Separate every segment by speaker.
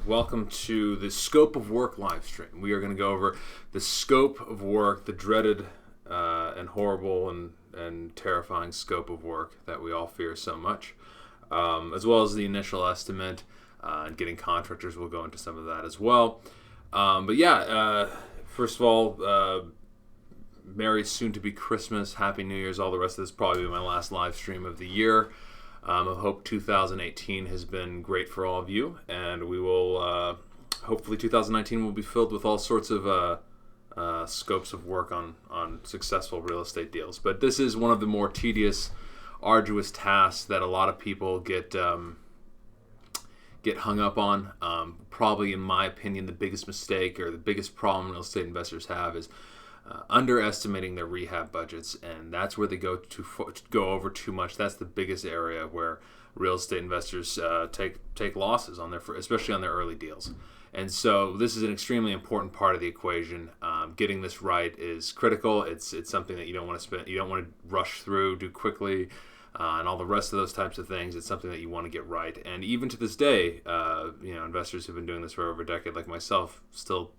Speaker 1: Welcome to the Scope of Work live stream. We are going to go over the scope of work, the dreaded and horrible and terrifying scope of work that we all fear so much, as well as the initial estimate and getting contractors. We'll go into some of that as well. First of all, Merry soon-to-be Christmas, Happy New Year's, all the rest of this probably be my last live stream of the year. I hope 2018 has been great for all of you, and we will, hopefully 2019 will be filled with all sorts of scopes of work on successful real estate deals. But this is one of the more tedious, arduous tasks that a lot of people get hung up on. Probably, in my opinion, the biggest mistake or the biggest problem real estate investors have is underestimating their rehab budgets, and that's where they go over too much. That's the biggest area where real estate investors take losses on especially on their early deals. And so this is an extremely important part of the equation. Getting this right is critical. It's something that you don't want to rush through, do quickly, and all the rest of those types of things. It's something that you want to get right. And even to this day, investors who've been doing this for over a decade, like myself, still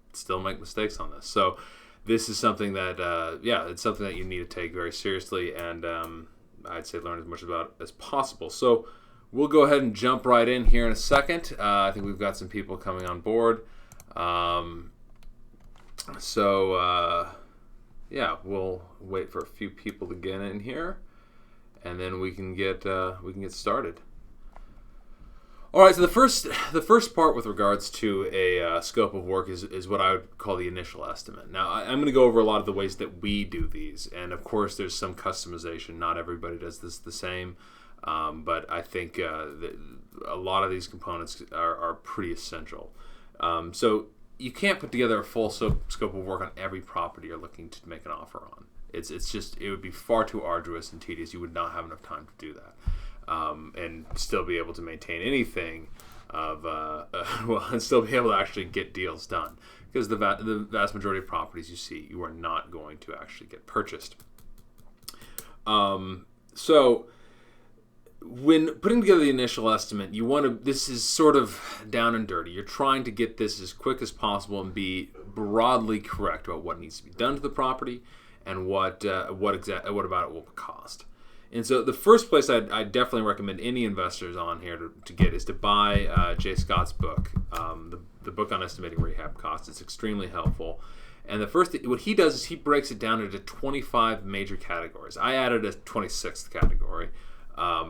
Speaker 1: make mistakes on this. So this is something that, it's something that you need to take very seriously, and I'd say learn as much about as possible. So we'll go ahead and jump right in here in a second. I think we've got some people coming on board. We'll wait for a few people to get in here, and then we can get started. All right, so the first part with regards to a scope of work is what I would call the initial estimate. Now, I'm going to go over a lot of the ways that we do these, and of course, there's some customization. Not everybody does this the same, but I think that a lot of these components are pretty essential. So you can't put together a full scope of work on every property you're looking to make an offer on. It would be far too arduous and tedious. You would not have enough time to do that. And still be able to maintain anything and still be able to actually get deals done, because the vast majority of properties you are not going to actually get purchased. So when putting together the initial estimate, this is sort of down and dirty. You're trying to get this as quick as possible and be broadly correct about what needs to be done to the property and what about it will cost. And so the first place I definitely recommend any investors on here to get is to buy Jay Scott's book, the book on estimating rehab costs. It's extremely helpful. And what he does is he breaks it down into 25 major categories. I added a 26th category.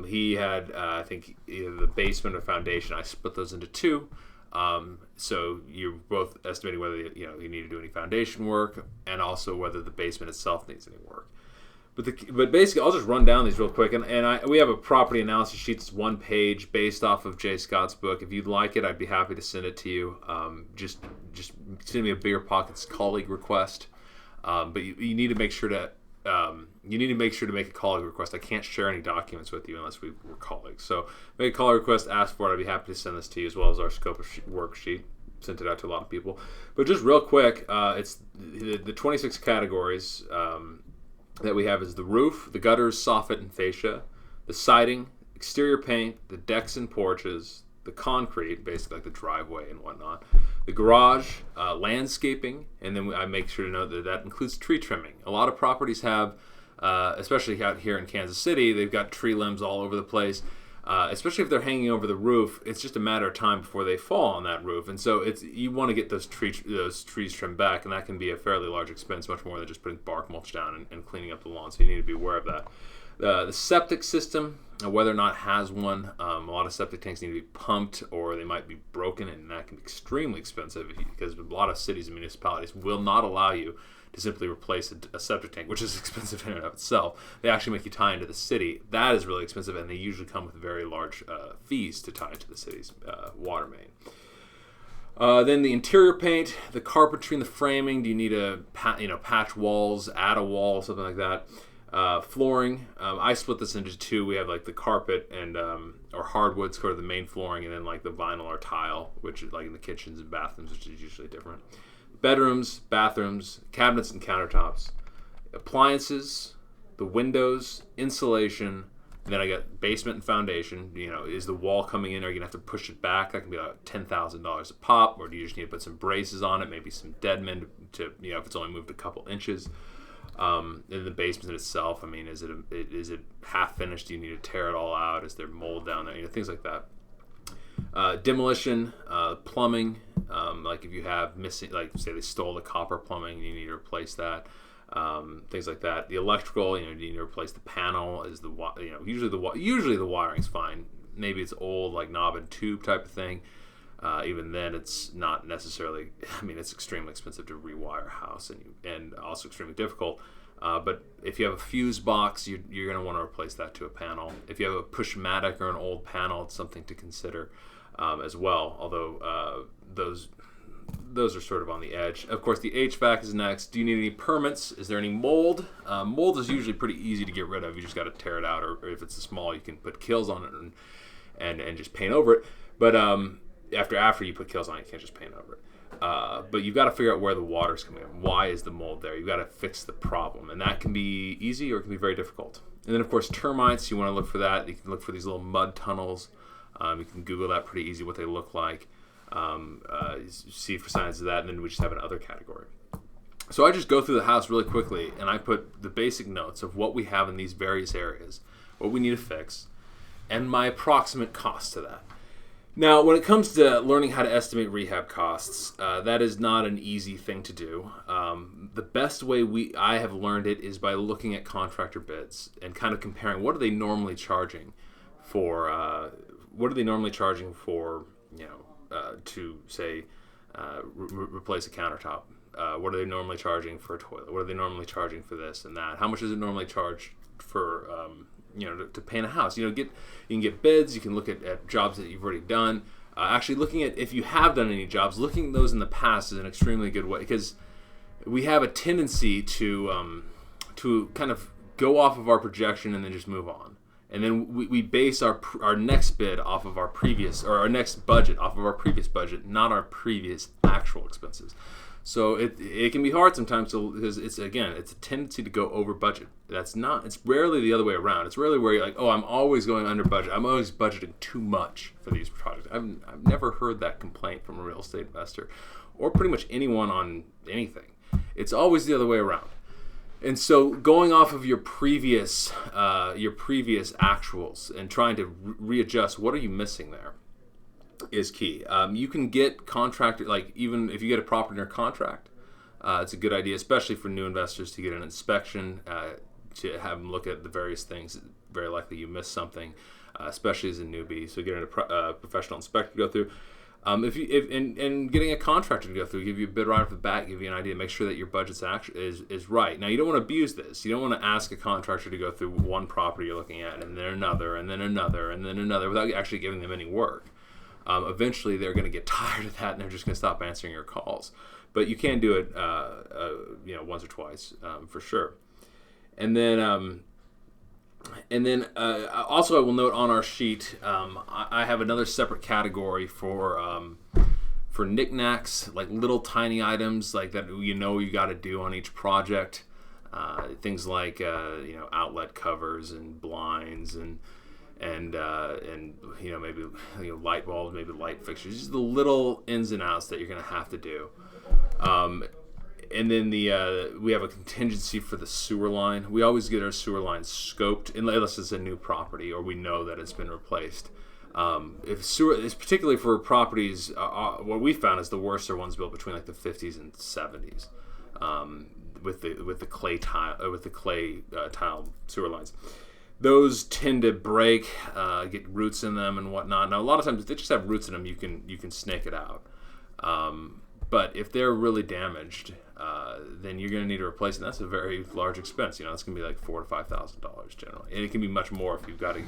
Speaker 1: He had, I think, either the basement or foundation. I split those into two. So you're both estimating whether you need to do any foundation work, and also whether the basement itself needs any work. But basically, I'll just run down these real quick, and we have a property analysis sheet. It's one page based off of Jay Scott's book. If you'd like it, I'd be happy to send it to you. Just send me a BiggerPockets colleague request. But you need to make sure to make a colleague request. I can't share any documents with you unless we're colleagues. So make a colleague request, ask for it. I'd be happy to send this to you, as well as our scope of work sheet. Sent it out to a lot of people. But just real quick, it's the 26 categories. That we have is the roof, the gutters, soffit, and fascia, the siding, exterior paint, the decks and porches, the concrete, basically like the driveway and whatnot, the garage, landscaping, and then I make sure to note that includes tree trimming. A lot of properties have, especially out here in Kansas City, they've got tree limbs all over the place. Especially if they're hanging over the roof, it's just a matter of time before they fall on that roof, and so you want to get those trees trimmed back, and that can be a fairly large expense, much more than just putting bark mulch down and cleaning up the lawn. So you need to be aware of that. The septic system, whether or not it has one, a lot of septic tanks need to be pumped, or they might be broken, and that can be extremely expensive because a lot of cities and municipalities will not allow you to simply replace a septic tank, which is expensive in and of itself. They actually make you tie into the city. That is really expensive, and they usually come with very large fees to tie into the city's water main. Then the interior paint, the carpentry and the framing. Do you need to patch walls, add a wall, something like that? Flooring. I split this into two. We have like the carpet and or hardwoods, sort of the main flooring, and then like the vinyl or tile, which is like in the kitchens and bathrooms, which is usually different. Bedrooms, bathrooms, cabinets and countertops, appliances, the windows, insulation, Then I got basement and foundation. Is the wall coming in? Are you going to have to push it back? That can be like $10,000 a pop. Or do you just need to put some braces on it, maybe some dead men to if it's only moved a couple inches. In the basement itself, is it half finished? Do you need to tear it all out? Is there mold down there? Things like that. Demolition, plumbing. Like if you have missing, like say they stole the copper plumbing, you need to replace that. Things like that. The electrical, you need to replace the panel. Usually the wiring's fine. Maybe it's old, like knob and tube type of thing. Even then, it's not necessarily. It's extremely expensive to rewire a house, and also extremely difficult. But if you have a fuse box, you're going to want to replace that to a panel. If you have a Pushmatic or an old panel, it's something to consider as well. Although those are sort of on the edge. Of course, the HVAC is next. Do you need any permits? Is there any mold? Mold is usually pretty easy to get rid of. You just got to tear it out, or if it's small, you can put kills on it and just paint over it. But after you put kills on it, you can't just paint over it. But you've got to figure out where the water's coming in. Why is the mold there? You've got to fix the problem, and that can be easy or it can be very difficult. And then, of course, termites. You want to look for that. You can look for these little mud tunnels. You can Google that pretty easy, what they look like. See for signs of that, and then we just have another category. So I just go through the house really quickly, and I put the basic notes of what we have in these various areas, what we need to fix, and my approximate cost to that. Now, when it comes to learning how to estimate rehab costs, that is not an easy thing to do. The best way I have learned it is by looking at contractor bids and kind of comparing what are they normally charging for to say replace a countertop. What are they normally charging for a toilet? What are they normally charging for this and that? How much is it normally charged for to paint a house? You can get bids. You can look at jobs that you've already done. Actually, looking at if you have done any jobs, looking at those in the past is an extremely good way, because we have a tendency to kind of go off of our projection and then just move on. And then we base our next bid off of our previous, or our next budget off of our previous budget, not our previous actual expenses. So it can be hard sometimes because it's a tendency to go over budget. It's rarely the other way around. It's rarely where you're like, oh, I'm always going under budget. I'm always budgeting too much for these projects. I've never heard that complaint from a real estate investor or pretty much anyone on anything. It's always the other way around. And so going off of your previous actuals and trying to readjust, what are you missing there, is key. You can get contractor, like even if you get a property under contract, it's a good idea, especially for new investors, to get an inspection, to have them look at the various things. Very likely you missed something, especially as a newbie. So getting a professional inspector to go through. And getting a contractor to go through, give you a bid right off the bat, give you an idea, make sure that your budget's is right. Now, you don't want to abuse this. You don't want to ask a contractor to go through one property you're looking at, and then another, and then another, and then another, without actually giving them any work. Eventually, they're going to get tired of that, and they're just going to stop answering your calls. But you can do it, once or twice, for sure. And then also I will note on our sheet, I have another separate category for knickknacks, like little tiny items like that you got to do on each project. Things like outlet covers and blinds and maybe light bulbs, maybe light fixtures, just the little ins and outs that you're going to have to do. And then we have a contingency for the sewer line. We always get our sewer line scoped unless it's a new property or we know that it's been replaced. If sewer, it's particularly for properties, what we found is the worst are ones built between like the 50s and 70s, with the clay tile sewer lines. Those tend to break, get roots in them and whatnot. Now a lot of times if they just have roots in them, you can snake it out. But if they're really damaged, then you're going to need to replace it. And that's a very large expense. It's going to be like $4,000 to $5,000 generally, and it can be much more if you've got to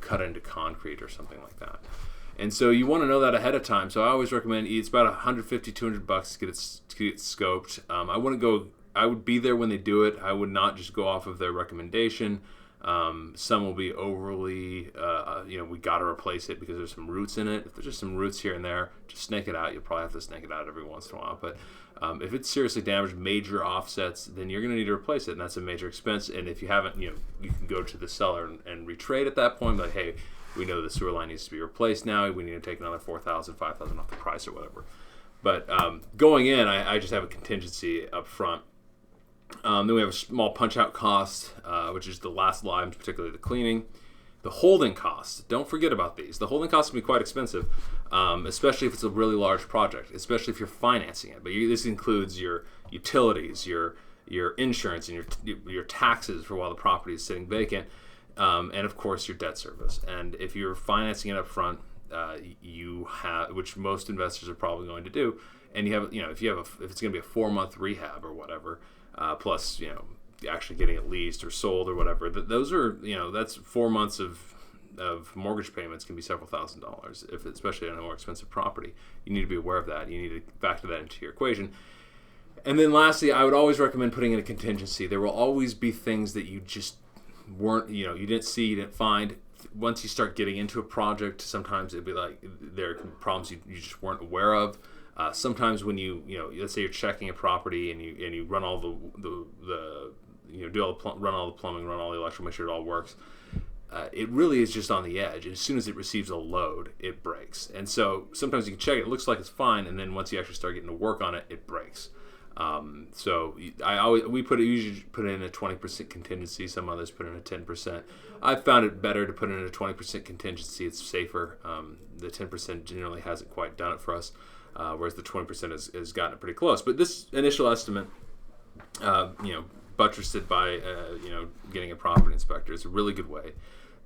Speaker 1: cut into concrete or something like that. And so you want to know that ahead of time. So I always recommend it's about $150, $200 to get it scoped. I would be there when they do it. I would not just go off of their recommendation. Some will be overly, we got to replace it because there's some roots in it. If there's just some roots here and there, just snake it out. You'll probably have to snake it out every once in a while. But if it's seriously damaged, major offsets, then you're going to need to replace it, and that's a major expense. And if you haven't, you can go to the seller and retrade at that point. Like, hey, we know the sewer line needs to be replaced now. We need to take another $4,000, $5,000 off the price or whatever. But going in, I just have a contingency up front. Then we have a small punch-out cost, which is the last line, particularly the cleaning. The holding costs. Don't forget about these. The holding costs can be quite expensive, especially if it's a really large project, especially if you're financing it. But this includes your utilities, your insurance, and your taxes for while the property is sitting vacant, and of course your debt service. And if you're financing it up front, you have, which most investors are probably going to do, and you have, if it's going to be a 4-month rehab or whatever, plus actually getting it leased or sold or whatever, those are, that's 4 months of mortgage payments can be several $1,000s, especially on a more expensive property. You need to be aware of that. You need to factor that into your equation. And then lastly, I would always recommend putting in a contingency. There will always be things that you just weren't, you didn't see, you didn't find. Once you start getting into a project, sometimes it'd be like there are problems you just weren't aware of. Sometimes when let's say you're checking a property and you run all run all the plumbing, run all the electrical, make sure it all works. It really is just on the edge. As soon as it receives a load, it breaks. And so sometimes you can check it, it looks like it's fine, and then once you actually start getting to work on it, it breaks. So we usually put in a 20% contingency. Some others put in a 10%. I've found it better to put in a 20% contingency. It's safer. The 10% generally hasn't quite done it for us, whereas the 20% has gotten it pretty close. But this initial estimate, buttressed it by getting a property inspector, is a really good way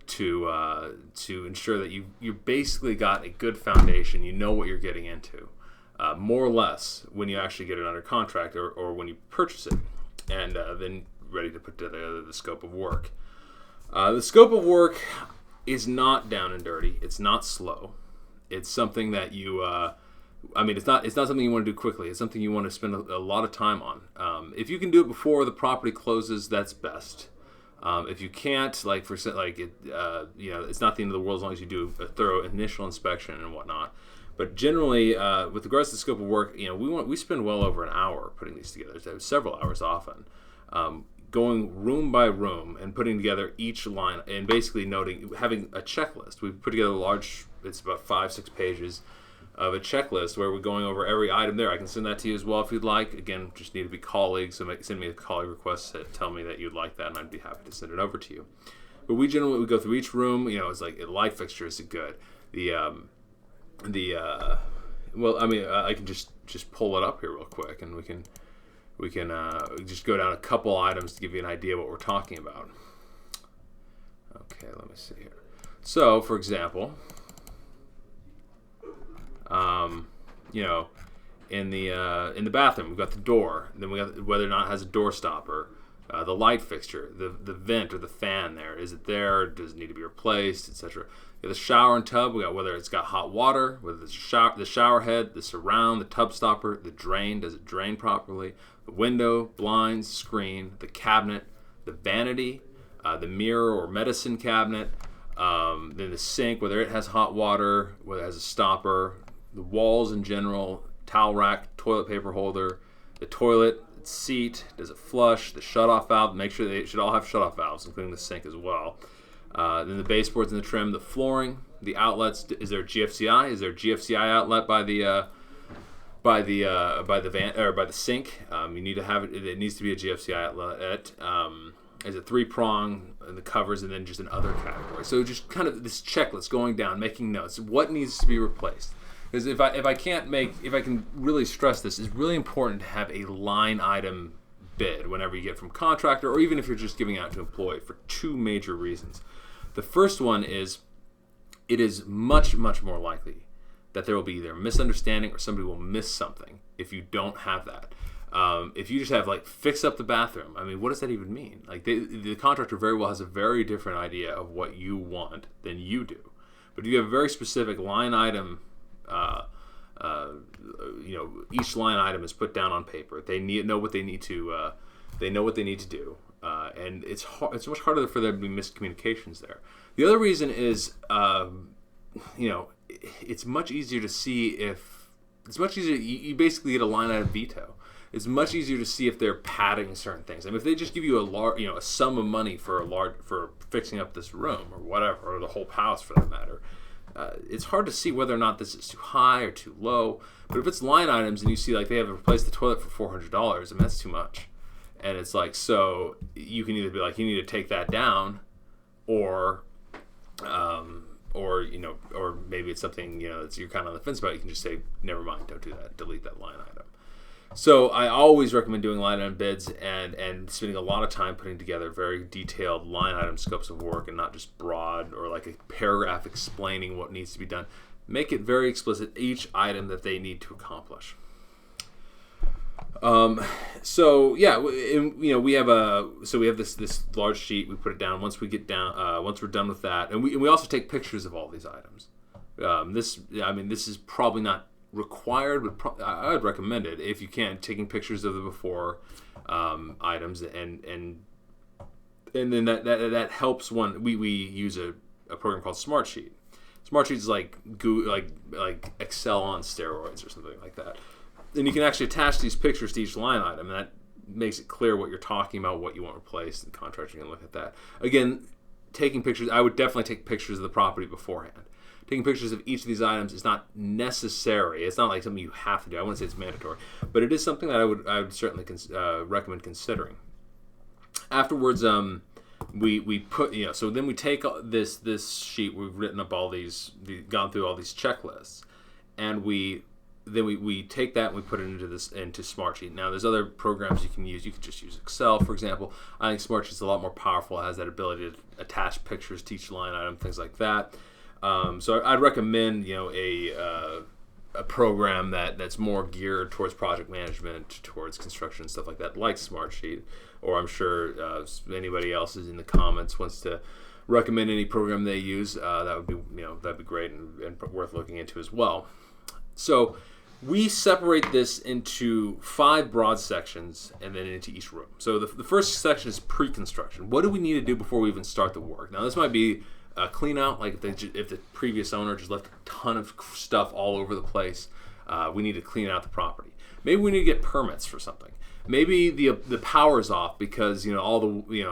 Speaker 1: to ensure that you basically got a good foundation. You know what you're getting into. More or less when you actually get it under contract or when you purchase it, and then ready to put together the scope of work. The scope of work is not down and dirty. It's not slow. It's something that it's not something you want to do quickly. It's something you want to spend a lot of time on. If you can do it before the property closes, that's best. If you can't, it's not the end of the world as long as you do a thorough initial inspection and whatnot. But generally, with regards to the scope of work, we spend well over an hour putting these together. So several hours often, going room by room and putting together each line and basically having a checklist. We put together it's about 5-6 pages of a checklist where we're going over every item there. I can send that to you as well if you'd like. Again, just need to be colleagues, so send me a colleague request to tell me that you'd like that, and I'd be happy to send it over to you. But we generally go through each room. It's like light fixtures are good. I can just pull it up here real quick, and we can just go down a couple items to give you an idea of what we're talking about. Okay, let me see here. So, for example, in the bathroom, we've got the door. Then we got whether or not it has a door stopper. The light fixture, the vent or the fan there. Is it there? Does it need to be replaced, etc.? The shower and tub, we got whether it's got hot water, whether the shower head, the surround, the tub stopper, the drain, does it drain properly? The window, blinds, screen, the cabinet, the vanity, the mirror or medicine cabinet, then the sink, whether it has hot water, whether it has a stopper, the walls in general, towel rack, toilet paper holder, the toilet seat, does it flush, the shutoff valve, make sure they should all have shutoff valves, including the sink as well. Then the baseboards and the trim, the flooring, the outlets. Is there a GFCI? Is there a GFCI outlet by the van or by the sink? You need to have it. It needs to be a GFCI outlet. Is it 3-prong and the covers, and then just another category? So just kind of this checklist going down, making notes. What needs to be replaced? Because if I can really stress this, it's really important to have a line item bid whenever you get from contractor, or even if you're just giving out to employee, for 2 major reasons. The first one is it is much, much more likely that there will be either a misunderstanding or somebody will miss something if you don't have that. If you just have fix up the bathroom, what does that even mean? The contractor very well has a very different idea of what you want than you do. But if you have a very specific line item, each line item is put down on paper. They know what they need to do. and it's much harder for there to be miscommunications there. The other reason is, it's much easier to see if it's much easier. You basically get a line item veto. It's much easier to see if they're padding certain things. I mean, if they just give you a sum of money for fixing up this room or whatever, or the whole house for that matter, it's hard to see whether or not this is too high or too low. But if it's line items and you see like they have to replace the toilet for $400, I mean that's too much. And it's like, so you can either be like, you need to take that down, or maybe it's something that you're kind of on the fence about. You can just say, never mind, don't do that, delete that line item. So I always recommend doing line item bids and spending a lot of time putting together very detailed line item scopes of work, and not just broad or like a paragraph explaining what needs to be done. Make it very explicit, each item that they need to accomplish. So yeah, we have this large sheet. We put it down. Once we're done with that, and we also take pictures of all these items. This is probably not required, but I would recommend it if you can, taking pictures of the before items, and then that helps. We use a program called Smartsheet. Smartsheet is like Excel on steroids or something like that. And you can actually attach these pictures to each line item, and that makes it clear what you're talking about, what you want replaced, and the contractor can look at that. Again, taking pictures, I would definitely take pictures of the property beforehand. Taking pictures of each of these items is not necessary. It's not like something you have to do. I wouldn't say it's mandatory, but it is something that I would certainly recommend considering. Afterwards, we put so then we take this sheet. We've written up gone through all these checklists, and we take that and we put it into Smartsheet. Now, there's other programs you can use. You could just use Excel, for example. I think Smartsheet's a lot more powerful. It has that ability to attach pictures to each line item, things like that. So I'd recommend a program that's more geared towards project management, towards construction and stuff like that, like Smartsheet. Or I'm sure anybody else is in the comments wants to recommend any program they use. That'd be great and worth looking into as well. So we separate this into 5 broad sections and then into each room. So the first section is pre-construction. What do we need to do before we even start the work? Now, this might be a clean out, like if the previous owner just left a ton of stuff all over the place. We need to clean out the property. Maybe we need to get permits for something. Maybe the power's off because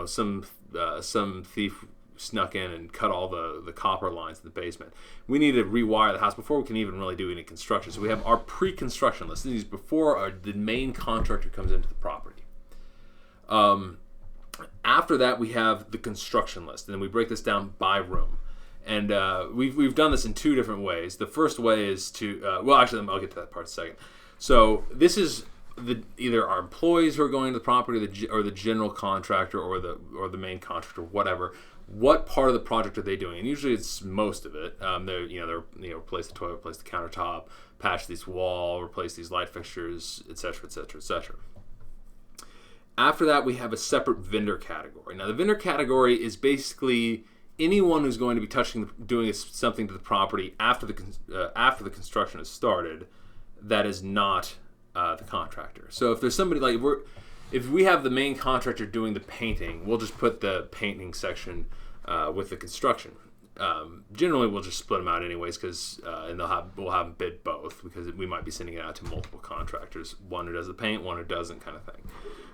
Speaker 1: some thief snuck in and cut all the copper lines in the basement. We need to rewire the house before we can even really do any construction. So we have our pre-construction list. These before the main contractor comes into the property. After that, we have the construction list, and then we break this down by room. And we've done this in 2 different ways. The first way is to I'll get to that part in a second. So this is either our employees who are going to the property, or the general contractor, or the main contractor, whatever. What part of the project are they doing? And usually it's most of it. They're replace the toilet, replace the countertop, patch this wall, replace these light fixtures, etc., etc., etc. After that, we have a separate vendor category. Now, the vendor category is basically anyone who's going to be doing something to the property after the construction has started that is not the contractor. So if there's somebody if we have the main contractor doing the painting, we'll just put the painting section with the construction. Generally, we'll just split them out anyways, because we'll have them bid both, because we might be sending it out to multiple contractors, one who does the paint, one who doesn't, kind of thing.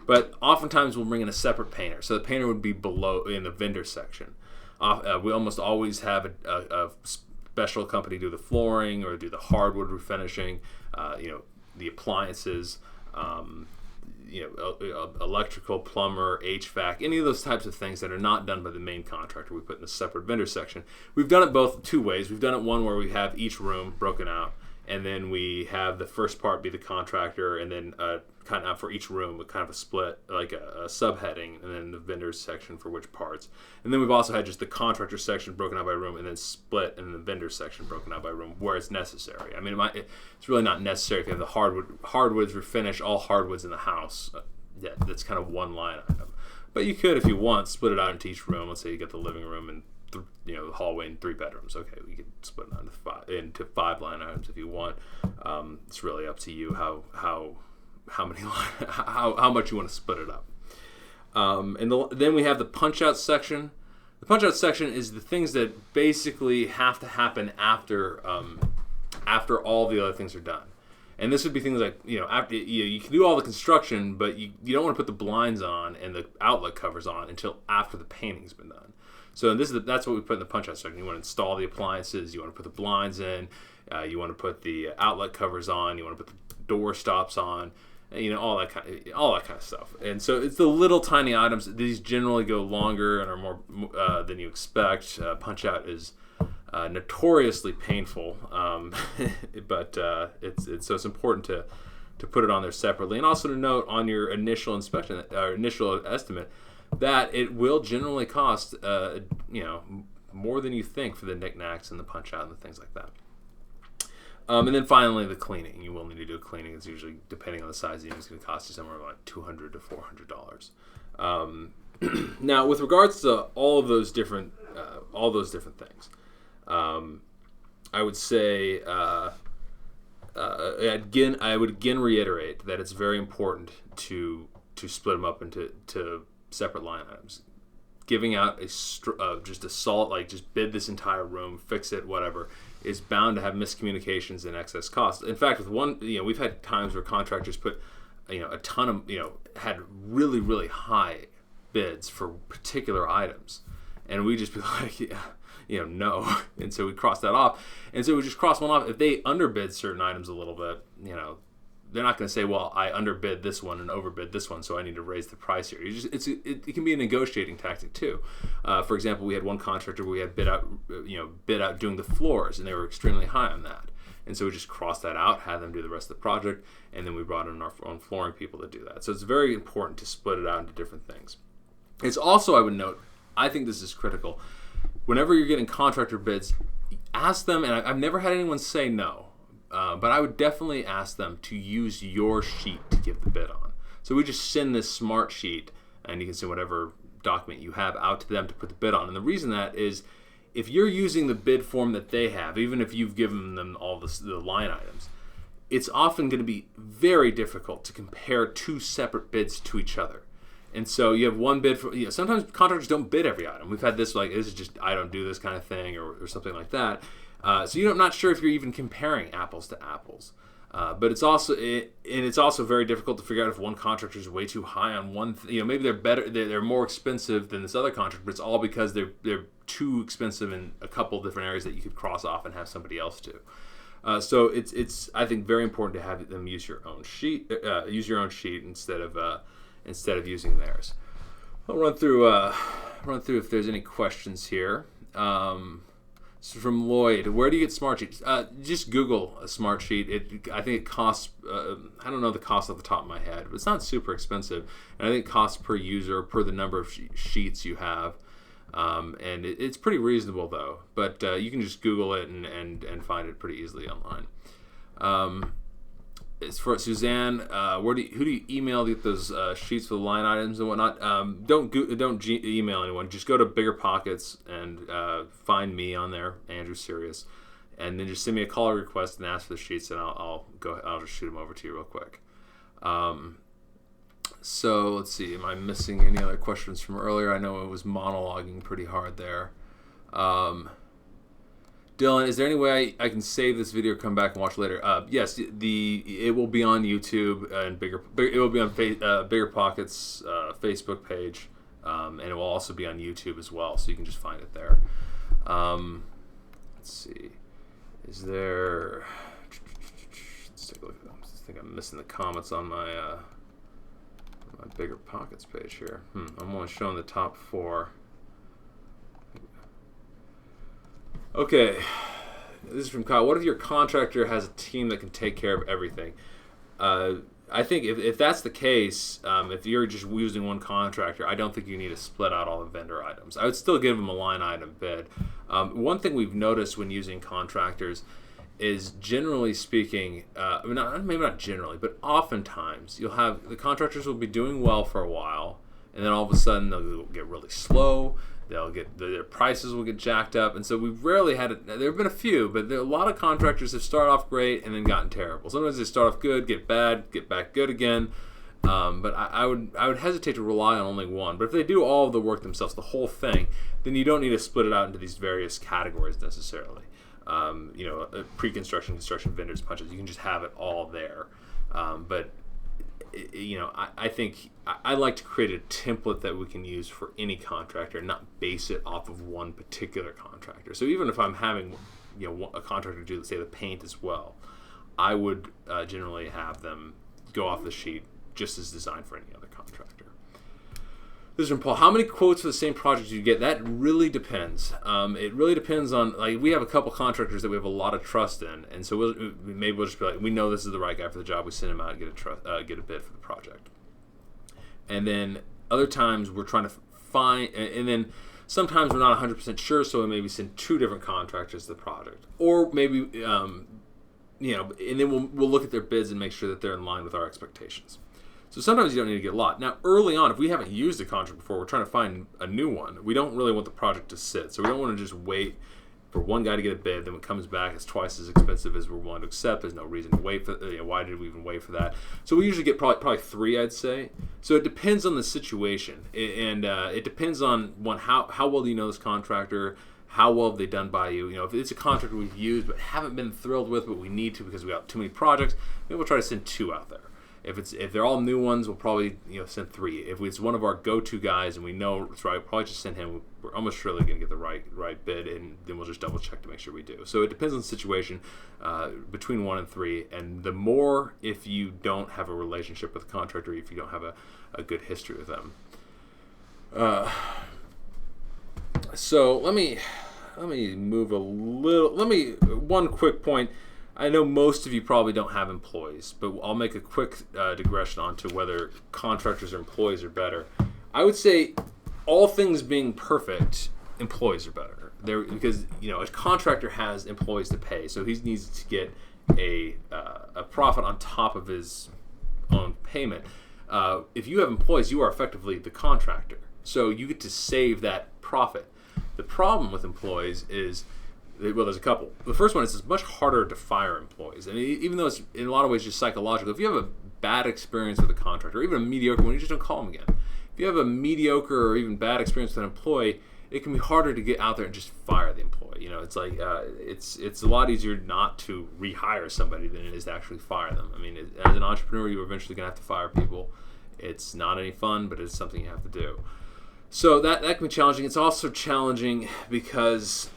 Speaker 1: But oftentimes we'll bring in a separate painter, so the painter would be below in the vendor section. We almost always have a special company do the flooring or do the hardwood refinishing, the appliances. Electrical, plumber, HVAC, any of those types of things that are not done by the main contractor, we put in a separate vendor section. We've done it both 2 ways. We've done it one where we have each room broken out, and then we have the first part be the contractor, and then kind of for each room, kind of a split, like a subheading, and then the vendor section for which parts. And then we've also had just the contractor section broken out by room, and then split, and then the vendor section broken out by room where it's necessary. I mean, it's really not necessary if you have the hardwoods refinish, all hardwoods in the house. That's kind of one line item. But you could, if you want, split it out into each room. Let's say you get the living room and the hallway and 3 bedrooms. Okay, we could split it into 5 line items if you want. It's really up to you how much you want to split it up. Then we have the punch-out section. The punch-out section is the things that basically have to happen after all the other things are done. And this would be things like, after you can do all the construction, but you don't want to put the blinds on and the outlet covers on until after the painting's been done. So that's what we put in the punch-out section. You want to install the appliances. You want to put the blinds in. You want to put the outlet covers on. You want to put the door stops on. All that kind of stuff. And so it's the little tiny items. These generally go longer and are more than you expect. Punch-out is notoriously painful, but it's important to put it on there separately, and also to note on your initial inspection or initial estimate that it will generally cost more than you think for the knickknacks and the punch out and the things like that. And then finally, the cleaning. You will need to do a cleaning. It's usually, depending on the size of the unit, it's going to cost you somewhere about $200 to $400. Now, with regards to all those different things, I would say I would again reiterate that it's very important to split them up into separate line items. Giving out just a solid, like, just bid this entire room, fix it, whatever, is bound to have miscommunications and excess costs. In fact, with one, we've had times where contractors put, a ton of, had really, really high bids for particular items, and we just be like, no, and so we cross that off, and so we just cross one off. If they underbid certain items a little bit, they're not going to say, well, I underbid this one and overbid this one, so I need to raise the price here. It can be a negotiating tactic too. For example, we had one contractor where we had bid out doing the floors, and they were extremely high on that. And so we just crossed that out, had them do the rest of the project, and then we brought in our own flooring people to do that. So it's very important to split it out into different things. It's also, I would note, I think this is critical. Whenever you're getting contractor bids, ask them, and I've never had anyone say no. But I would definitely ask them to use your sheet to give the bid on. So we just send this smart sheet, and you can send whatever document you have out to them to put the bid on. And the reason that is, if you're using the bid form that they have, even if you've given them all the line items, it's often going to be very difficult to compare two separate bids to each other. And so you have one bid for, sometimes contractors don't bid every item. We've had this, like, this is just, I don't do this kind of thing, or something like that. So I'm not sure if you're even comparing apples to apples. But it's also very difficult to figure out if one contractor is way too high on one. Maybe they're better, they're more expensive than this other contractor, but it's all because they're too expensive in a couple different areas that you could cross off and have somebody else do. So it's I think very important to have them use your own sheet, instead of using theirs. I'll run through if there's any questions here. So from Lloyd, where do you get smart sheets? Just Google a smart sheet. I think it costs, I don't know the cost off the top of my head, but it's not super expensive. And I think it costs per user, per the number of sheets you have. And it's pretty reasonable, though. But you can just Google it and find it pretty easily online. As for Suzanne, who do you email to get those sheets for the line items and whatnot? Don't email anyone. Just go to BiggerPockets and find me on there, Andrew Sirius, and then just send me a call request and ask for the sheets, and I'll just shoot them over to you real quick. So let's see. Am I missing any other questions from earlier? I know it was monologuing pretty hard there. Dylan, is there any way I can save this video, come back and watch later? Yes, it will be on YouTube and it will be on BiggerPockets Facebook page, and it will also be on YouTube as well, so you can just find it there. Let's see, is there? Let's take a look. I think I'm missing the comments on my BiggerPockets page here. I'm only showing the top 4. Okay, this is from Kyle. What if your contractor has a team that can take care of everything? I think if that's the case, if you're just using one contractor, I don't think you need to split out all the vendor items. I would still give them a line item bid. One thing we've noticed when using contractors is, generally speaking, maybe not generally, but oftentimes you'll have the contractors will be doing well for a while, and then all of a sudden they'll get really slow. Their prices will get jacked up, and so we've rarely had it. There have been a few, but a lot of contractors have started off great and then gotten terrible. Sometimes they start off good, get bad, get back good again, But I would hesitate to rely on only one. But if they do all of the work themselves, the whole thing, then you don't need to split it out into these various categories necessarily. Pre-construction, construction, vendors, punches. You can just have it all there. But I think I like to create a template that we can use for any contractor, and not base it off of one particular contractor. So even if I'm having a contractor do, say, the paint as well, I would generally have them go off the sheet just as designed for any other contractor. This is from Paul. How many quotes for the same project do you get? That really depends. It really depends on, like, we have a couple contractors that we have a lot of trust in, and so we'll just be like, we know this is the right guy for the job. We send him out and get a bid for the project. And then other times we're trying to find, and then sometimes we're not 100% sure, so we maybe send two different contractors to the project, or maybe and then we'll look at their bids and make sure that they're in line with our expectations. So sometimes you don't need to get a lot. Now, early on, if we haven't used a contract before, we're trying to find a new one. We don't really want the project to sit. So we don't want to just wait for one guy to get a bid. Then when it comes back, it's twice as expensive as we're willing to accept. There's no reason to wait for. Why did we even wait for that? So we usually get probably three, I'd say. So it depends on the situation, and it depends on how well do you know this contractor. How well have they done by you? If it's a contractor we've used but haven't been thrilled with, but we need to because we got too many projects, maybe we'll try to send two out there. If they're all new ones, we'll probably send three. If it's one of our go-to guys and we know it's right, we'll probably just send him. We're almost surely going to get the right bid, and then we'll just double check to make sure we do. So it depends on the situation, between 1 and 3, and the more if you don't have a relationship with the contractor, if you don't have a good history with them. So let me move a little. One quick point. I know most of you probably don't have employees, but I'll make a quick digression onto whether contractors or employees are better. I would say, all things being perfect, employees are better. Because a contractor has employees to pay, so he needs to get a profit on top of his own payment. If you have employees, you are effectively the contractor, so you get to save that profit. The problem with employees is, well, there's a couple. The first one is it's much harder to fire employees. And even though it's in a lot of ways just psychological, if you have a bad experience with a contractor, or even a mediocre one, you just don't call them again. If you have a mediocre or even bad experience with an employee, it can be harder to get out there and just fire the employee. It's like it's a lot easier not to rehire somebody than it is to actually fire them. I mean, as an entrepreneur, you're eventually going to have to fire people. It's not any fun, but it's something you have to do. So that can be challenging. It's also challenging because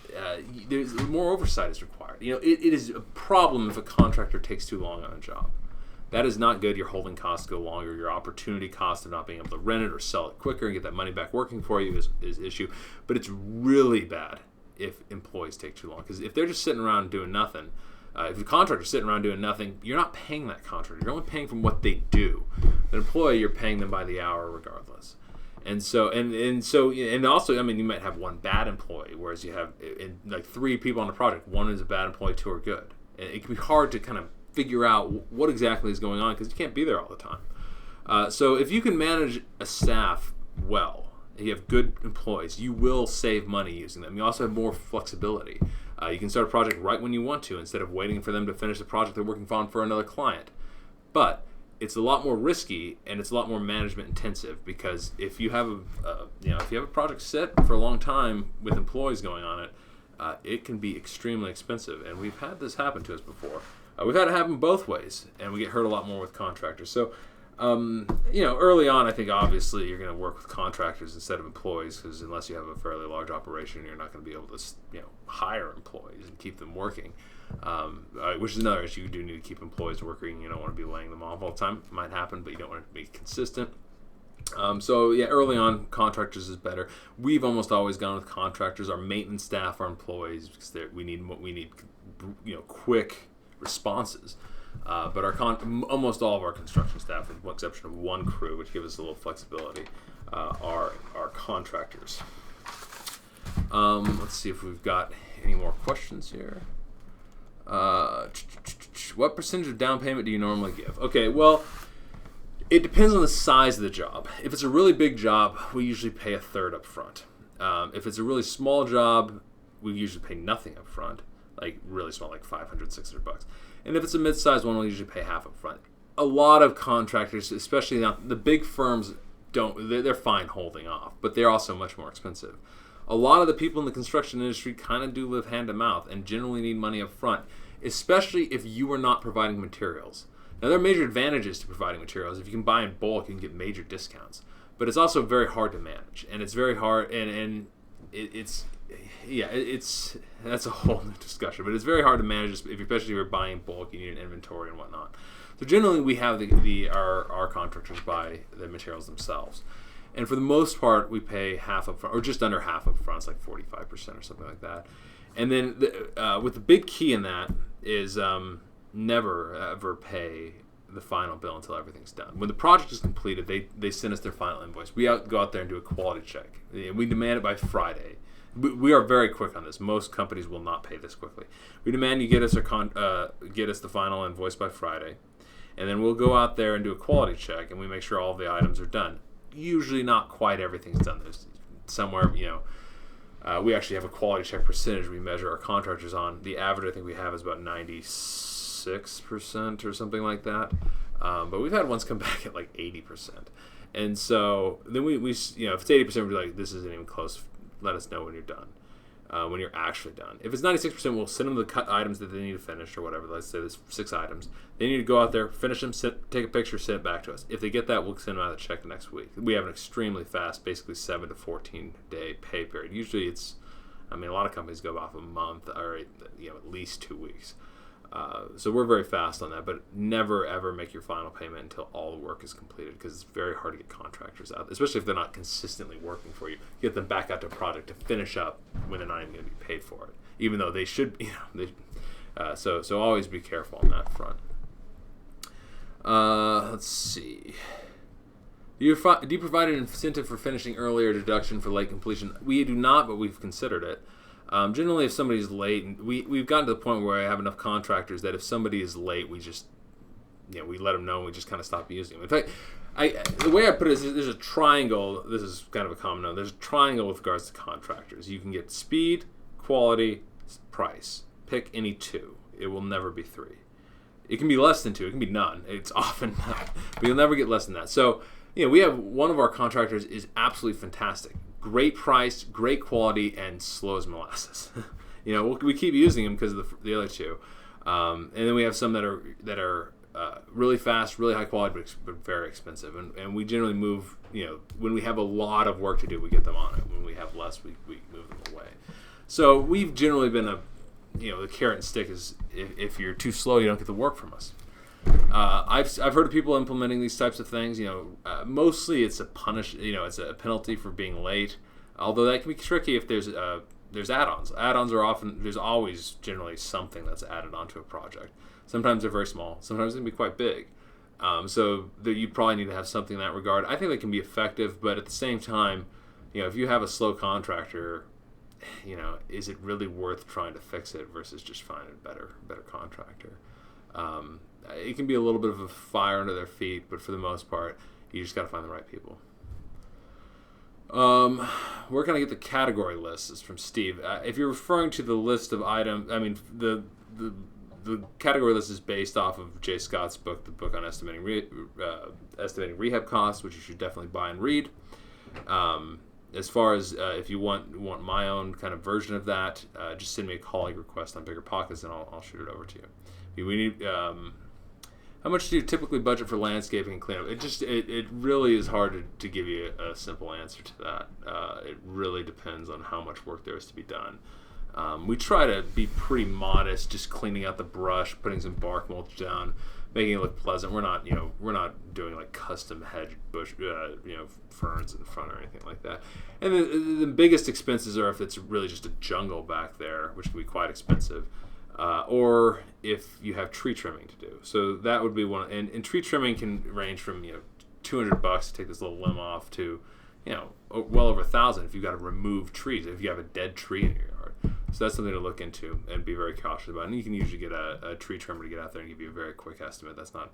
Speaker 1: there's more oversight is required. It is a problem if a contractor takes too long on a job. That is not good. Your holding costs go longer. Your opportunity cost of not being able to rent it or sell it quicker and get that money back working for you is issue. But it's really bad if employees take too long, because if they're just sitting around doing nothing, if the contractor's sitting around doing nothing, you're not paying that contractor. You're only paying from what they do. An employee, you're paying them by the hour regardless. And also, I mean, you might have one bad employee, whereas you have like 3 people on the project. One is a bad employee, 2 are good. And it can be hard to kind of figure out what exactly is going on because you can't be there all the time. So if you can manage a staff well, and you have good employees, you will save money using them. You also have more flexibility. You can start a project right when you want to instead of waiting for them to finish the project they're working on for another client. But it's a lot more risky and it's a lot more management intensive, because if you have a project set for a long time with employees going on it, it can be extremely expensive. And we've had this happen to us before. We've had it happen both ways, and we get hurt a lot more with contractors. So, early on, I think obviously you're going to work with contractors instead of employees, because unless you have a fairly large operation, you're not going to be able to, hire employees and keep them working. Which is another issue. You do need to keep employees working. You don't want to be laying them off all the time. It might happen, but you don't want it to be consistent. Early on, contractors is better. We've almost always gone with contractors. Our maintenance staff are employees because we need quick responses. But almost all of our construction staff, with one exception of one crew, which gives us a little flexibility, are contractors. Let's see if we've got any more questions here. What percentage of down payment do you normally give? Okay, well, it depends on the size of the job. If it's a really big job, we usually pay a third up front. If it's a really small job, we usually pay nothing up front, like really small, like $500, $600. And if it's a mid-sized one, we'll usually pay half up front. a lot of contractors, especially now, the big firms they're fine holding off, but they're also much more expensive. A lot of the people in the construction industry kind of do live hand to mouth and generally need money up front, especially if you are not providing materials. Now, there are major advantages to providing materials. If you can buy in bulk, you can get major discounts. But it's also very hard to manage, and it's very hard, and it's that's a whole new discussion. But it's very hard to manage, especially if you're buying in bulk, you need an inventory and whatnot. So generally, we have our contractors buy the materials themselves. And for the most part, we pay half up front, or just under half up front. It's like 45% or something like that. And then with the big key in that is never ever pay the final bill until everything's done. When the project is completed, they send us their final invoice. We go out there and do a quality check. We demand it by Friday. We are very quick on this. Most companies will not pay this quickly. We demand you get us the final invoice by Friday, and then we'll go out there and do a quality check, and we make sure all the items are done. Usually not quite everything's done. There's somewhere, we actually have a quality check percentage we measure our contractors on. The average I think we have is about 96% or something like that. But we've had ones come back at like 80%. And so then we if it's 80%, we'll be like, this isn't even close. Let us know when you're done. When you're actually done. If it's 96%, we'll send them the cut items that they need to finish or whatever. Let's say there's 6 items. They need to go out there, finish them, take a picture, send it back to us. If they get that, we'll send them out a check the next week. We have an extremely fast, basically 7 to 14 day pay period. Usually it's, a lot of companies go off a month or at least 2 weeks. So we're very fast on that, but never ever make your final payment until all the work is completed, because it's very hard to get contractors out, especially if they're not consistently working for you. Get them back out to a project to finish up when they're not even going to be paid for it, even though they should. So always be careful on that front. Let's see. Do you provide an incentive for finishing early or deduction for late completion? We do not, but we've considered it. Generally, if somebody's late, and we've gotten to the point where I have enough contractors that if somebody is late, we just, we let them know and we just kind of stop using them. In fact, the way I put it is there's a triangle. This is kind of a common note. There's a triangle with regards to contractors. You can get speed, quality, price. Pick any 2. It will never be 3. It can be less than 2. It can be none. It's often none. But you'll never get less than that. So, we have one of our contractors is absolutely fantastic. Great price, great quality, and slow as molasses. We keep using them because of the other 2, and then we have some that are really fast, really high quality, but very expensive. And we generally move. When we have a lot of work to do, we get them on it. When we have less, we move them away. So we've generally been the carrot and stick is if you're too slow, you don't get the work from us. I've heard of people implementing these types of things. Mostly it's it's a penalty for being late. Although that can be tricky if there's add-ons. Add-ons there's always generally something that's added onto a project. Sometimes they're very small. Sometimes they can be quite big. So you probably need to have something in that regard. I think that can be effective, but at the same time, if you have a slow contractor, is it really worth trying to fix it versus just finding a better contractor? It can be a little bit of a fire under their feet, but for the most part, you just got to find the right people. Where can I get the category list? Is from Steve. If you're referring to the list of items, the category list is based off of Jay Scott's book, the book on estimating rehab costs, which you should definitely buy and read. As far as if you want my own kind of version of that, just send me a colleague request on BiggerPockets, and I'll shoot it over to you. We need. How much do you typically budget for landscaping and cleanup? It really is hard to give you a simple answer to that. It really depends on how much work there is to be done. We try to be pretty modest, just cleaning out the brush, putting some bark mulch down, making it look pleasant. We're not doing like custom hedge bush, ferns in the front or anything like that. And the biggest expenses are if it's really just a jungle back there, which can be quite expensive. Or if you have tree trimming to do. So that would be one. And tree trimming can range from $200 to take this little limb off to well over $1,000 if you've got to remove trees, if you have a dead tree in your yard. So that's something to look into and be very cautious about. And you can usually get a tree trimmer to get out there and give you a very quick estimate. That's not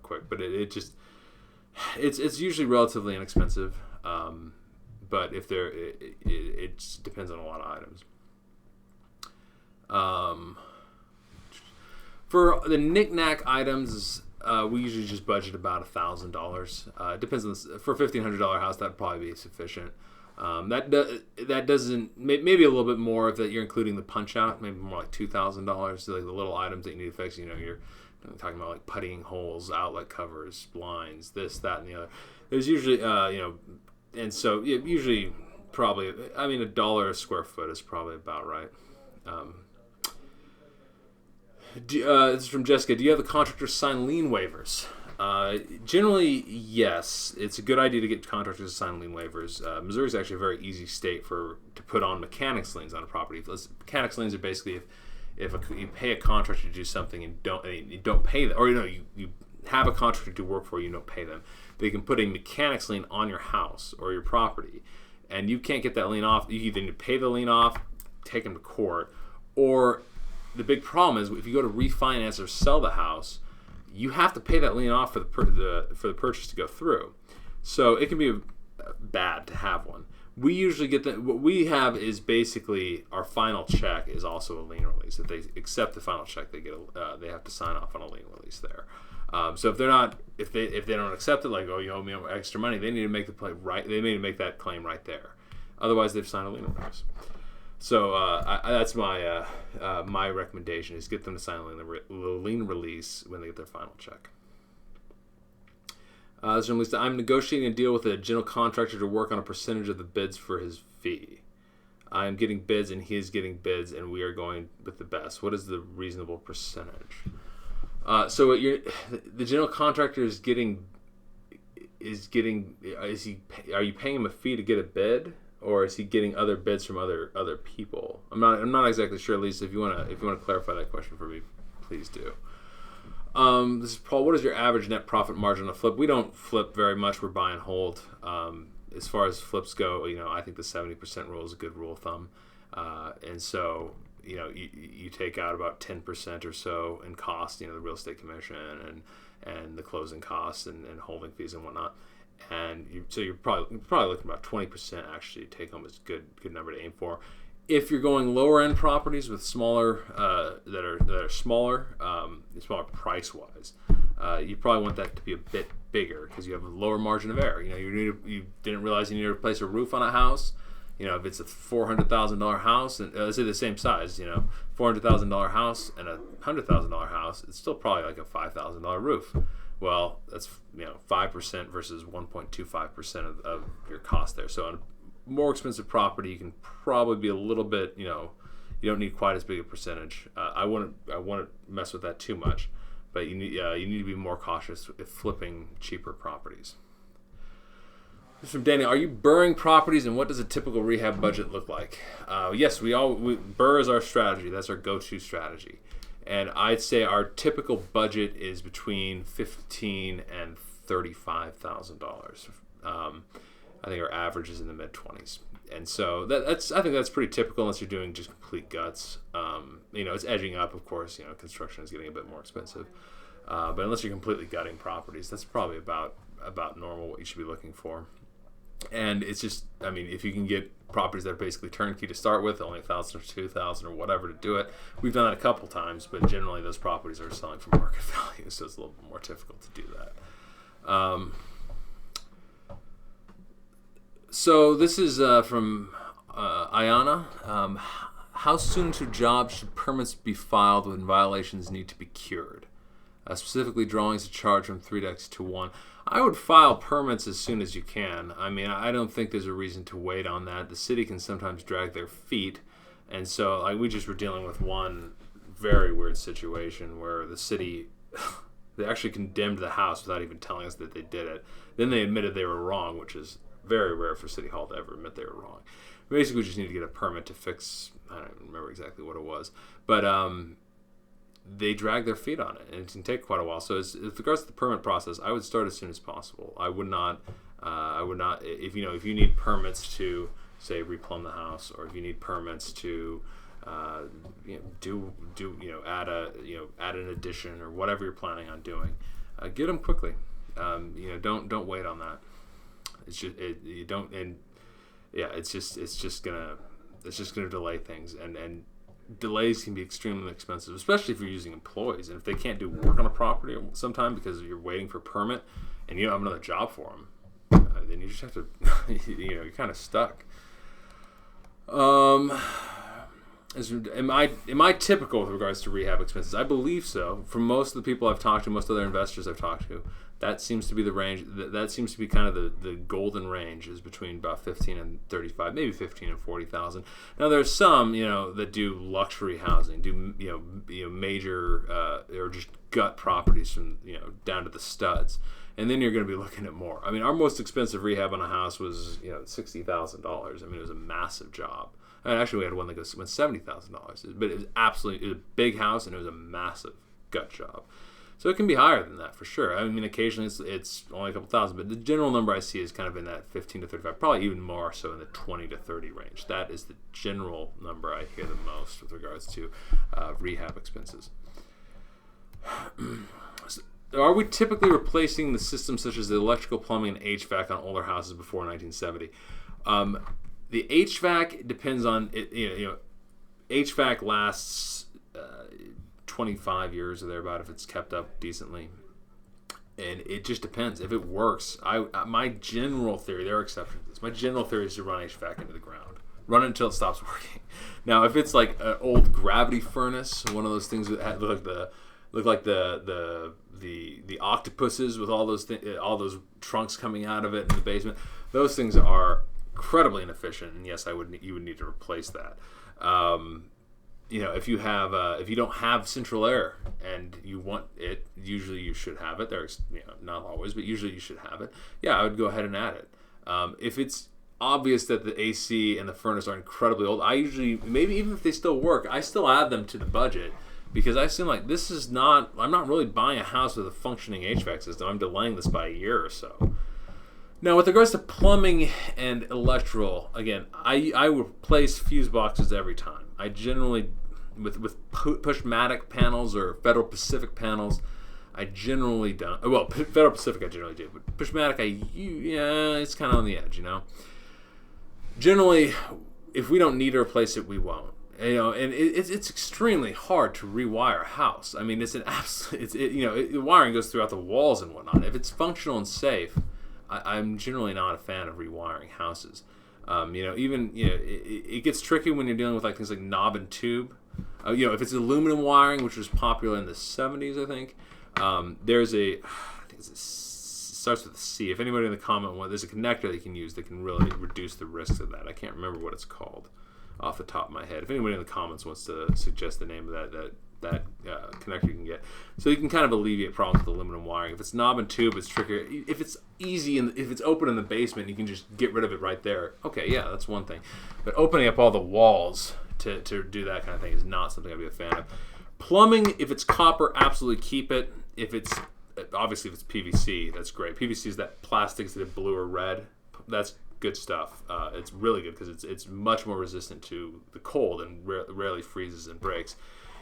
Speaker 1: quick, but it's usually relatively inexpensive. But if it depends on a lot of items. For the knick-knack items, we usually just budget about $1,000. It depends on for a $1,500 house, that'd probably be sufficient. That doesn't, maybe a little bit more if that you're including the punch out, maybe more like $2,000. So like the little items that you need to fix. You're talking about like puttying holes, outlet covers, blinds, this, that, and the other. There's usually and so usually probably $1 a square foot is probably about right. This is from Jessica. Do you have the contractors sign lien waivers? Generally, yes. It's a good idea to get contractors to sign lien waivers. Missouri is actually a very easy state to put on mechanics liens on a property. Mechanics liens are basically if you pay a contractor to do something and you don't pay them, or you have a contractor to work for you, don't pay them. They can put a mechanics lien on your house or your property, and you can't get that lien off. You either need to pay the lien off, take them to court, or the big problem is if you go to refinance or sell the house, you have to pay that lien off for the purchase to go through. So it can be bad to have one. We usually get what we have is basically our final check is also a lien release. If they accept the final check, they have to sign off on a lien release there. So if they don't accept it, like, oh, you owe me extra money, they need to make the claim right. They need to make that claim right there. Otherwise, they've signed a lien release. So that's my recommendation is get them to sign a lien release when they get their final check. I'm negotiating a deal with a general contractor to work on a percentage of the bids for his fee. I am getting bids and he is getting bids and we are going with the best. What is the reasonable percentage? So the general contractor are you paying him a fee to get a bid? Or is he getting other bids from other people? I'm not exactly sure. Lisa, if you want to clarify that question for me, please do. This is Paul. What is your average net profit margin on a flip? We don't flip very much. We're buy and hold. As far as flips go, I think the 70% rule is a good rule of thumb. And so you take out about 10% or so in cost. The real estate commission and the closing costs and holding fees and whatnot. And you're probably looking about 20% actually take home is a good number to aim for. If you're going lower end properties with smaller that are smaller price wise, you probably want that to be a bit bigger because you have a lower margin of error. You didn't realize you need to replace a roof on a house. If it's a $400,000 house and let's say the same size, $400,000 house and a $100,000 house, it's still probably like a $5,000 roof. Well, that's 5% versus 1.25% of your cost there. So on a more expensive property, you can probably be a little bit, you don't need quite as big a percentage. I wouldn't mess with that too much, but you need to be more cautious if flipping cheaper properties. This is from Danny. Are you burring properties, and what does a typical rehab budget look like? Yes, burr is our strategy. That's our go-to strategy. And I'd say our typical budget is between $15,000 and $35,000. I think our average is in the mid-20s, and so I think that's pretty typical unless you're doing just complete guts. It's edging up, of course. Construction is getting a bit more expensive, but unless you're completely gutting properties, that's probably about normal what you should be looking for. And it's just, if you can get properties that are basically turnkey to start with, only $1,000 or $2,000 or whatever to do it. We've done that a couple times, but generally those properties are selling for market value, so it's a little bit more difficult to do that. So this is from Ayana. How soon to jobs should permits be filed when violations need to be cured? Specifically, drawings to charge from 3 decks to 1. I would file permits as soon as you can. I don't think there's a reason to wait on that. The city can sometimes drag their feet, and so we just were dealing with one very weird situation where the city they actually condemned the house without even telling us that they did it. Then they admitted they were wrong, which is very rare for City Hall to ever admit they were wrong. Basically, we just need to get a permit to fix. I don't remember exactly what it was, but they drag their feet on it, and it can take quite a while. So, as regards to the permit process, I would start as soon as possible. I would not. If you need permits to say replumb the house, or if you need permits to add an addition or whatever you're planning on doing, get them quickly. Don't wait on that. It's just it's just gonna delay things, and delays can be extremely expensive, especially if you're using employees. And if they can't do work on a property sometime because you're waiting for a permit and you don't have another job for them, then you just have to, you're kind of stuck. Am I typical with regards to rehab expenses? I believe so. For most of the people I've talked to, most other investors I've talked to, that seems to be the range. That seems to be kind of the golden range, is between about 15 and 35, maybe 15 and 40,000. Now there's some that do luxury housing, do major or just gut properties from down to the studs, and then you're going to be looking at more. I mean, our most expensive rehab on a house was $60,000. I mean, it was a massive job. And actually, we had one that went $70,000, but it was a big house and it was a massive gut job. So it can be higher than that for sure. I mean, occasionally it's only a couple thousand, but the general number I see is kind of in that 15 to 35, probably even more so in the 20 to 30 range. That is the general number I hear the most with regards to rehab expenses. Are we typically replacing the systems such as the electrical, plumbing, and HVAC on older houses before 1970? The HVAC depends on it. HVAC lasts 25 years or thereabout if it's kept up decently, and it just depends if it works. My general theory, there are exceptions to this. My general theory is to run HVAC into the ground, run it until it stops working. Now, if it's like an old gravity furnace, one of those things that look like the octopuses with all those trunks coming out of it in the basement, those things are incredibly inefficient, and yes, you would need to replace that. If you don't have central air and you want it, usually you should have it. There's not always, but usually you should have it. Yeah, I would go ahead and add it. If it's obvious that the AC and the furnace are incredibly old, I usually, maybe even if they still work, I still add them to the budget, because I seem like I'm not really buying a house with a functioning HVAC system. I'm delaying this by a year or so. Now, with regards to plumbing and electrical, again, I replace fuse boxes every time. I generally, with Pushmatic panels or Federal Pacific panels, I generally don't. Well, Federal Pacific I generally do, but Pushmatic, it's kind of on the edge, Generally, if we don't need to replace it, we won't. And it's extremely hard to rewire a house. I mean, it's an absolute. The wiring goes throughout the walls and whatnot. If it's functional and safe, I'm generally not a fan of rewiring houses. It gets tricky when you're dealing with things like knob and tube. If it's aluminum wiring, which was popular in the 70s, I think. It starts with a C. If anybody in the comment there's a connector that you can use that can really reduce the risks of that. I can't remember what it's called off the top of my head. If anybody in the comments wants to suggest the name of that connector you can get, so you can kind of alleviate problems with aluminum wiring. If it's knob and tube, it's trickier. If it's easy and if it's open in the basement, you can just get rid of it right there. Okay, yeah, that's one thing. But opening up all the walls to do that kind of thing is not something I'd be a fan of. Plumbing, if it's copper, absolutely keep it. If it's PVC, that's great. PVC is that plastic instead of blue or red. That's good stuff. It's really good because it's much more resistant to the cold and rarely freezes and breaks.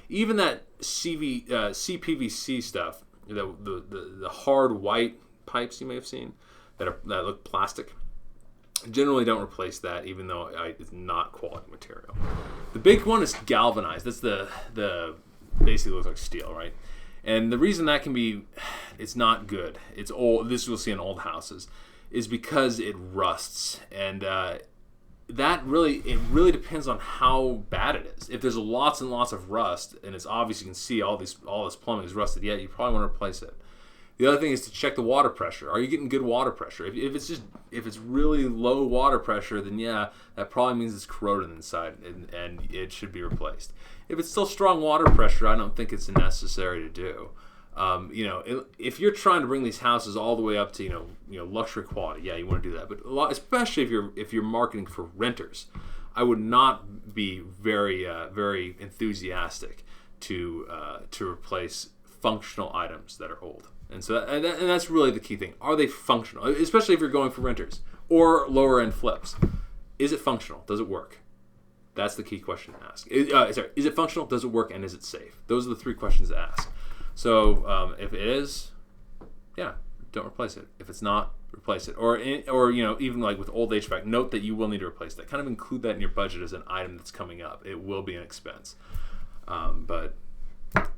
Speaker 1: Even that CPVC stuff, the hard white pipes you may have seen that look plastic, generally don't replace that, even though it's not quality material. The big one is galvanized. That's the basically looks like steel, right? And the reason that it's not good. It's old. This you'll see in old houses, is because it rusts, and that really depends on how bad it is. If there's lots and lots of rust, and it's obvious you can see all this plumbing is rusted, you probably want to replace it. The other thing is to check the water pressure. Are you getting good water pressure? If it's really low water pressure, then that probably means it's corroded inside, and it should be replaced. If it's still strong water pressure, I don't think it's necessary to do. If you're trying to bring these houses all the way up to luxury quality, you want to do that. But especially if you're marketing for renters, I would not be very very enthusiastic to replace functional items that are old. And so and that's really the key thing. Are they functional? Especially if you're going for renters or lower end flips. Is it functional? Does it work? That's the key question to ask. Is it functional? Does it work? And is it safe? Those are the three questions to ask. So if it is, don't replace it. If it's not, replace it. Or even like with old HVAC, note that you will need to replace that. Kind of include that in your budget as an item that's coming up. It will be an expense. But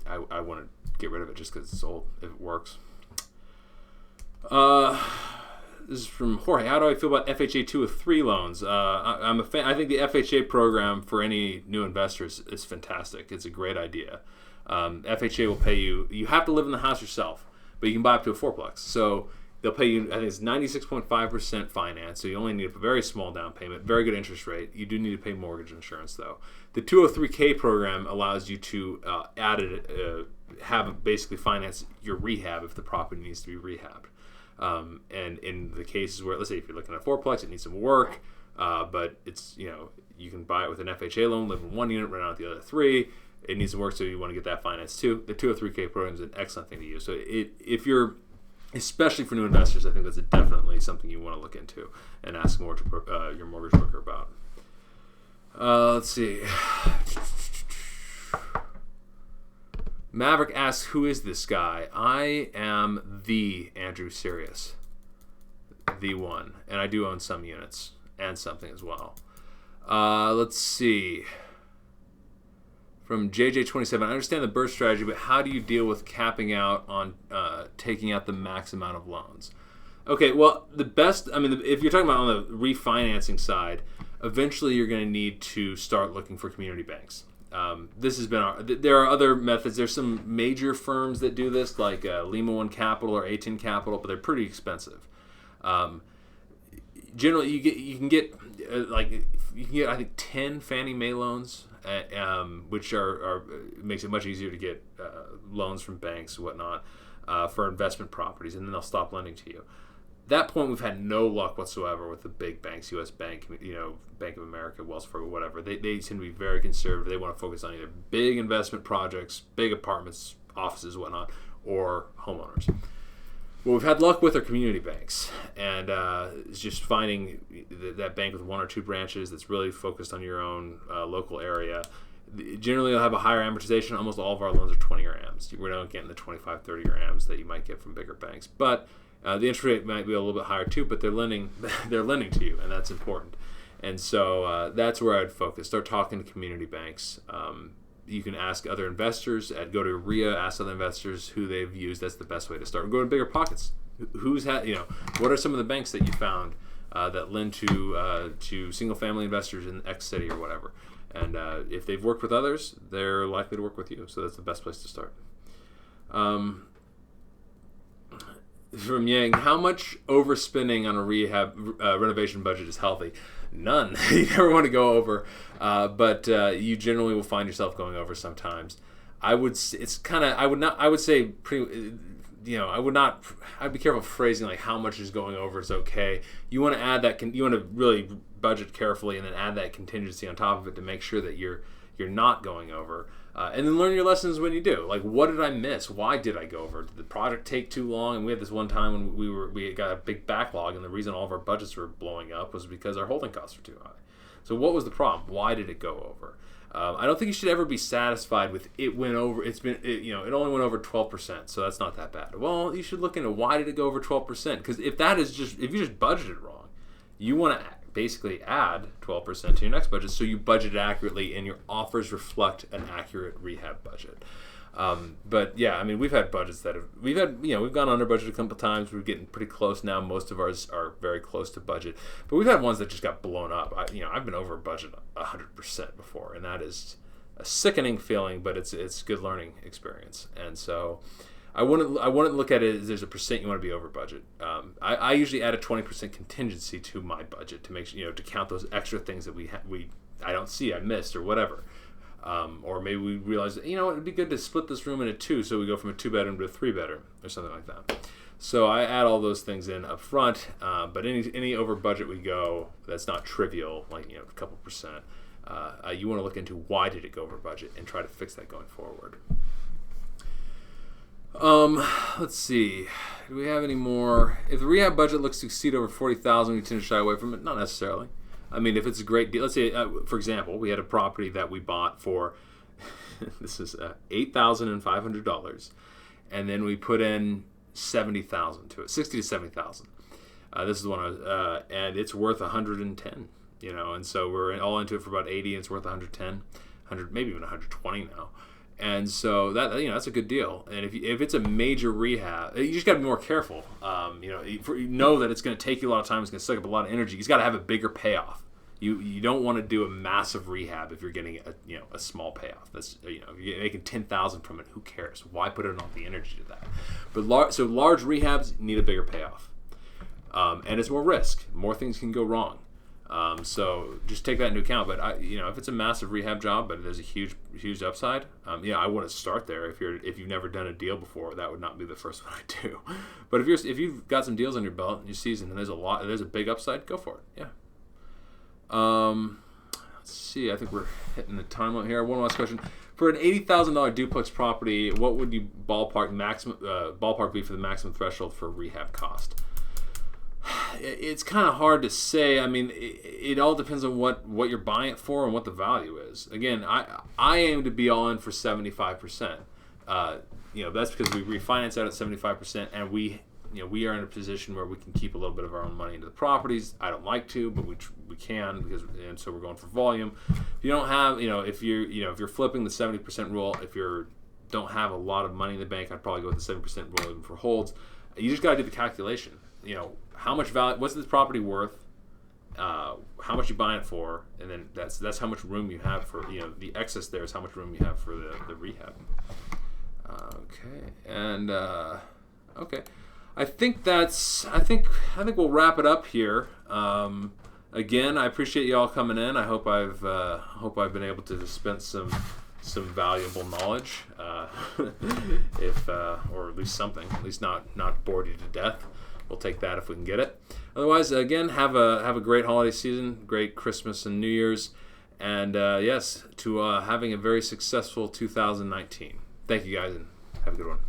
Speaker 1: I want to get rid of it just because it's old if it works. This is from Jorge. How do I feel about FHA 203 loans? I'm a fan. I think the FHA program for any new investors is fantastic. It's a great idea. FHA will pay you. You have to live in the house yourself, but you can buy up to a fourplex. So they'll pay you, I think it's 96.5% finance, so you only need a very small down payment, very good interest rate. You do need to pay mortgage insurance, though. The 203K program allows you to basically finance your rehab if the property needs to be rehabbed. And in the cases where, let's say if you're looking at a fourplex, it needs some work, but it's, you can buy it with an FHA loan, live in one unit, rent out the other three. It needs some work, so you want to get that financed too. The 203K program is an excellent thing to use. So if you're, especially for new investors, I think that's definitely something you want to look into and ask your mortgage broker about. Let's see. Maverick asks, who is this guy? I am the Andrew Sirius. The one. And I do own some units and something as well. Let's see. From JJ27, I understand the burst strategy, but how do you deal with capping out on taking out the max amount of loans? Okay, well, if you're talking about on the refinancing side, eventually you're going to need to start looking for community banks. There are other methods. There's some major firms that do this, like Lima One Capital or A10 Capital, but they're pretty expensive. Generally, you can get I think 10 Fannie Mae loans, which makes it much easier to get loans from banks and whatnot for investment properties, and then they'll stop lending to you. At that point, we've had no luck whatsoever with the big banks, U.S. Bank, Bank of America, Wells Fargo, whatever. They tend to be very conservative. They want to focus on either big investment projects, big apartments, offices, whatnot, or homeowners. What we've had luck with are community banks, and it's just finding that bank with one or two branches that's really focused on your own local area. Generally, they'll have a higher amortization. Almost all of our loans are 20-year AMs. We're not getting the 25, 30-year AMs that you might get from bigger banks, but the interest rate might be a little bit higher too, but they're lending to you, and that's important. And so that's where I'd focus. Start talking to community banks. You can ask other investors. Go to RIA, ask other investors who they've used. That's the best way to start. Go to BiggerPockets. What are some of the banks that you found that lend to single-family investors in X city or whatever? And if they've worked with others, they're likely to work with you. So that's the best place to start. From Yang, how much overspending on a rehab renovation budget is healthy? None. You never want to go over, but you generally will find yourself going over sometimes. I'd be careful phrasing like how much is going over is okay. You want to add that, you want to really budget carefully and then add that contingency on top of it to make sure that you're not going over. And then learn your lessons when you do. Like, what did I miss? Why did I go over? Did the project take too long? And we had this one time when we got a big backlog, and the reason all of our budgets were blowing up was because our holding costs were too high. So what was the problem? Why did it go over? I don't think you should ever be satisfied with it went over. It only went over 12%, so that's not that bad. Well, you should look into why did it go over 12%? Because if you just budgeted wrong, you want to basically add 12% to your next budget, so you budget accurately and your offers reflect an accurate rehab budget. But yeah, I mean, we've had budgets we've gone under budget a couple times. We're getting pretty close now. Most of ours are very close to budget, but we've had ones that just got blown up. I've been over budget 100% before, and that is a sickening feeling, but it's a good learning experience. And so I wouldn't look at it as there's a percent you want to be over budget. I usually add a 20% contingency to my budget to make sure, to count those extra things that I don't see, I missed or whatever. Or maybe we realize that, it'd be good to split this room into two, so we go from a 2-bedroom to a 3-bedroom or something like that. So I add all those things in up front, but any over budget we go, that's not trivial, like a couple percent. You want to look into why did it go over budget and try to fix that going forward. Let's see. Do we have any more? If the rehab budget looks to exceed over $40,000, we tend to shy away from it. Not necessarily. I mean, if it's a great deal, let's say, for example, we had a property that we bought for this is $8,500, and then we put in $70,000 to it, $60,000 to $70,000. This is the one and it's worth 110. And so we're all into it for about 80, and it's worth 110, 100, maybe even 120 now. And so that's a good deal. And if it's a major rehab, you just got to be more careful. You know that it's going to take you a lot of time. It's going to suck up a lot of energy. You got to have a bigger payoff. You don't want to do a massive rehab if you're getting a small payoff. That's if you're making 10,000 from it. Who cares? Why put in all the energy to that? But large rehabs need a bigger payoff, and it's more risk. More things can go wrong. So just take that into account. But if it's a massive rehab job, but there's a huge upside, I wouldn't start there. If you've never done a deal before, that would not be the first one I do. But if you've got some deals on your belt and your season, and there's a big upside, go for it. Yeah. Let's see. I think we're hitting the time limit here. One last question: for an $80,000 duplex property, what would you ballpark be for the maximum threshold for rehab cost? It's kind of hard to say. I mean, it all depends on what you're buying it for and what the value is. Again, I aim to be all in for 75%. That's because we refinance out at 75%, and we are in a position where we can keep a little bit of our own money into the properties. I don't like to, but we can and so we're going for volume. If you don't have, if you're flipping the 70% rule, if you don't have a lot of money in the bank, I'd probably go with the 70% rule even for holds. You just got to do the calculation. How much value? What's this property worth? How much you buying it for? And then that's how much room you have for the excess. There is how much room you have for the rehab. Okay, and okay. I think we'll wrap it up here. Again, I appreciate you all coming in. I hope I've been able to dispense some valuable knowledge, or at least something. At least not bored you to death. We'll take that if we can get it. Otherwise, again, have a great holiday season, great Christmas and New Year's, and yes, to having a very successful 2019. Thank you guys, and have a good one.